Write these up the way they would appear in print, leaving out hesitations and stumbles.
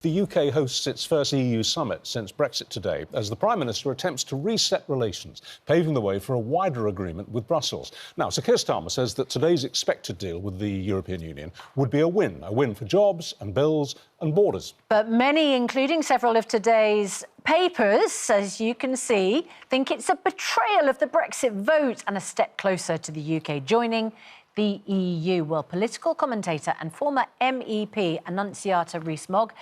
The UK hosts its first EU summit since Brexit today, as the Prime Minister attempts to reset relations, paving the way for a wider agreement with Brussels. Now, Sir Keir Starmer says that today's expected deal with the European Union would be a win for jobs and bills and borders. But many, including several of today's papers, as you can see, think it's a betrayal of the Brexit vote and a step closer to the UK joining the EU. Well, political commentator and former MEP Annunziata Rees-Mogg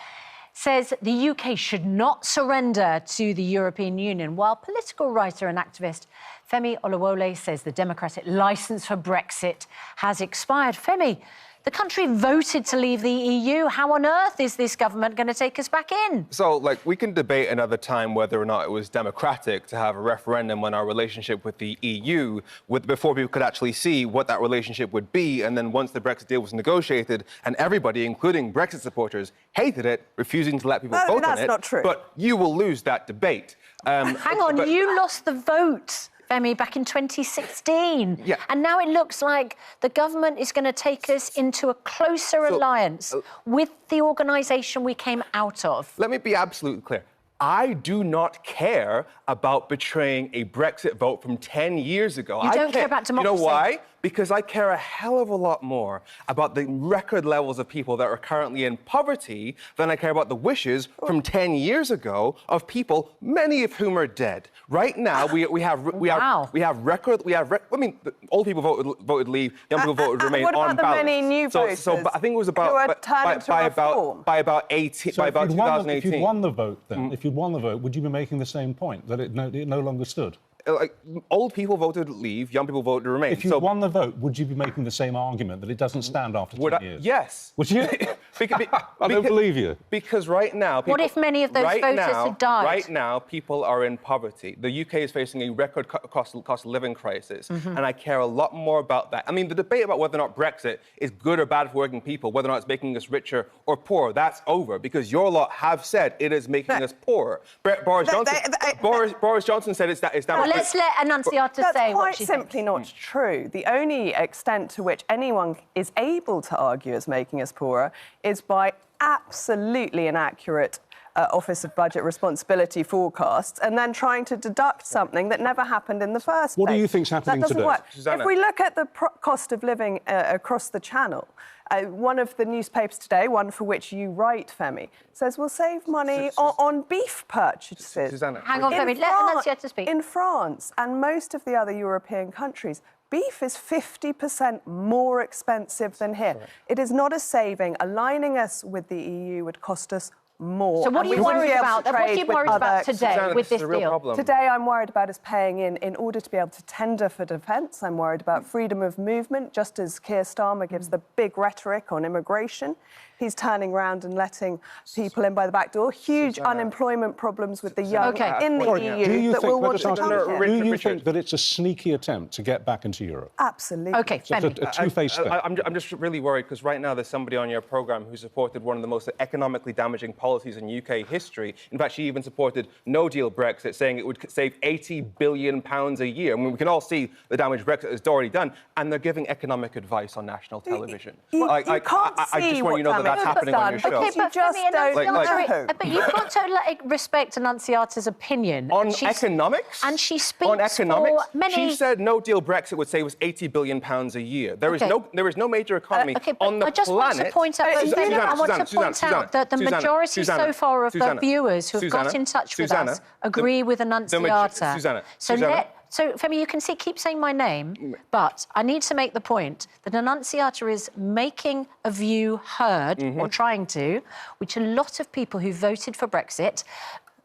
says the UK should not surrender to the European Union, while political writer and activist Femi Olawole says the democratic licence for Brexit has expired. Femi, the country voted to leave the EU. How on earth is this government going to take us back in? So, we can debate another time whether or not it was democratic to have a referendum on our relationship with the EU before people could actually see what that relationship would be. And then once the Brexit deal was negotiated and everybody, including Brexit supporters, hated it, refusing to let people vote on it. That's not true. But you will lose that debate. Hang on, you lost the vote, Femi, back in 2016. Yeah. And now it looks like the government is going to take us into a closer alliance with the organisation we came out of. Let me be absolutely clear. I do not care about betraying a Brexit vote from 10 years ago. You don't care about democracy? You know why? Because I care a hell of a lot more about the record levels of people that are currently in poverty than I care about the wishes from 10 years ago of people, many of whom are dead. Right now, we have record. I mean, old people voted leave, young people voted remain on ballot. What about the many new voters? So I think it was about by about 2018. If you'd won the vote, then if you'd won the vote, would you be making the same point that it no longer stood? Old people voted leave, young people voted remain. If you won the vote, would you be making the same argument that it doesn't stand after 10 years? Yes. Would you? I don't believe you. Because right now... What if many of those voters had died? Right now, people are in poverty. The UK is facing a record cost of living crisis, and I care a lot more about that. I mean, the debate about whether or not Brexit is good or bad for working people, whether or not it's making us richer or poorer, that's over, because your lot have said it is making us poorer. Boris Johnson said it's that... Well, let's let Annunziata say what she thinks. That's quite simply not true. The only extent to which anyone is able to argue it's making us poorer is by absolutely inaccurate Office of Budget Responsibility forecasts and then trying to deduct something that never happened in the first place. What do you think's happening today? That doesn't work. Susanna. If we look at the cost of living across the Channel, one of the newspapers today, one for which you write, Femi, says we'll save money on beef purchases. Susanna. Hang on, Femi, let Annunziata speak. In France and most of the other European countries, beef is 50% more expensive than here. Right. It is not a saving. Aligning us with the EU would cost us more. So what are you worried about? What are you worried about today Susanna, with this deal? Problem. Today, I'm worried about us paying in order to be able to tender for defence. I'm worried about freedom of movement, just as Keir Starmer gives the big rhetoric on immigration. He's turning around and letting people in by the back door. Huge unemployment problems with the young in the EU that will want to come here. Do you think that it's a sneaky attempt to get back into Europe? Absolutely. OK, so it's a two-faced step. I'm just really worried because right now there's somebody on your programme who supported one of the most economically damaging policies in UK history. In fact, she even supported no-deal Brexit, saying it would save £80 billion a year. I mean, we can all see the damage Brexit has already done, and they're giving economic advice on national television. I just want you to know that that's happening on your show. OK, but just but you've got to respect Annunziata's opinion. On economics? And she speaks on economics, for many... She said no-deal Brexit would save us £80 billion a year. There is no major economy on the planet... I just want to point out, that the majority so far of the viewers who have got in touch with us agree with Annunziata. So, Femi, you can keep saying my name, but I need to make the point that Annunziata is making a view heard, or trying to, which a lot of people who voted for Brexit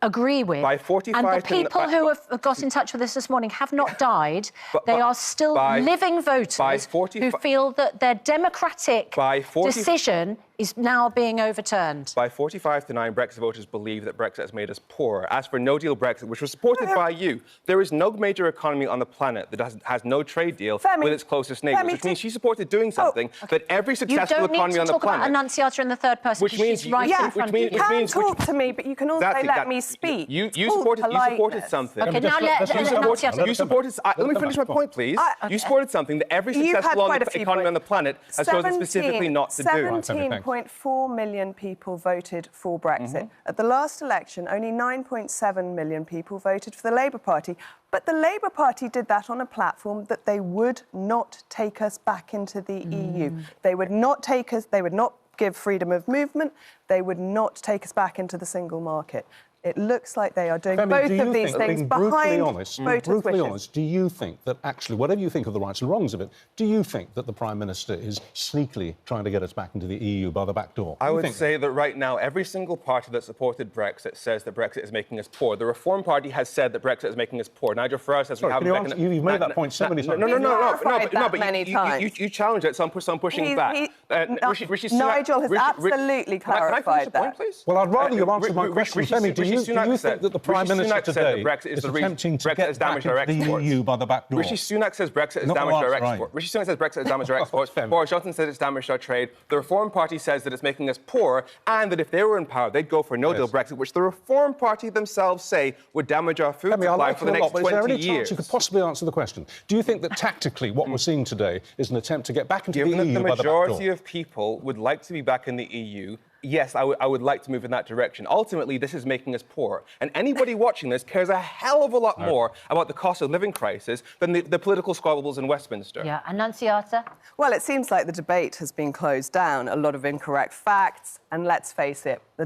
agree with. By 45 and the people who have got in touch with us this morning have not died. They are still living voters who feel that their democratic decision is now being overturned. By 45-9, Brexit voters believe that Brexit has made us poorer. As for no-deal Brexit, which was supported by you, there is no major economy on the planet that has no trade deal with its closest neighbours, which means she supported doing something that every successful economy on the planet... You don't need to talk about Annunziata in the third person, because she's right in front of you. You can talk to me, but you can also let me speak. You supported something... OK, now let Annunziata... You supported... Let me finish my point, please. You supported something that every successful economy on the planet has chosen specifically not to do. 11.4 million people voted for Brexit. At the last election, only 9.7 million people voted for the Labour Party. But the Labour Party did that on a platform that they would not take us back into the EU. They would not take us, they would not give freedom of movement, they would not take us back into the single market. It looks like they are doing both of these things behind voters' wishes. Do you think that actually, whatever you think of the rights and wrongs of it, do you think that the Prime Minister is sneakily trying to get us back into the EU by the back door? I would say that right now, every single party that supported Brexit says that Brexit is making us poor. The Reform Party has said that Brexit is making us poor. Nigel Farage says we haven't... You've made that point so many times. No, you challenged it, so I'm pushing back. Nigel has absolutely clarified that. Point, please? Well, I'd rather you answer my question, Femi. Do you think that the Prime Minister today is attempting to get back into the EU by the back door? Rishi Sunak says Brexit has damaged our exports. Rishi Sunak says Brexit has damaged our exports. Boris Johnson says it's damaged our trade. The Reform Party says that it's making us poor, and that if they were in power, they'd go for no-deal Brexit, which the Reform Party themselves say would damage our food supply for the next 20 years. Is there any chance you could possibly answer the question? Do you think that tactically what we're seeing today is an attempt to get back into the EU by the back door? Given that the majority of people would like to be back in the EU, yes, I would like to move in that direction. Ultimately, this is making us poor. And anybody watching this cares a hell of a lot more about the cost of living crisis than the political squabbles in Westminster. Yeah, Annunziata? Well, it seems like the debate has been closed down. A lot of incorrect facts. And let's face it, the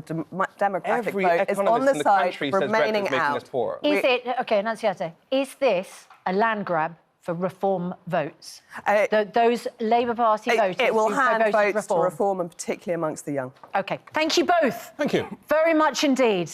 democratic vote is on the side remaining out. Is it... OK, Annunziata, is this a land grab for reform votes? Those Labour Party voters... It will hand votes to reform, and particularly amongst the young. OK. Thank you both. Thank you. Very much indeed.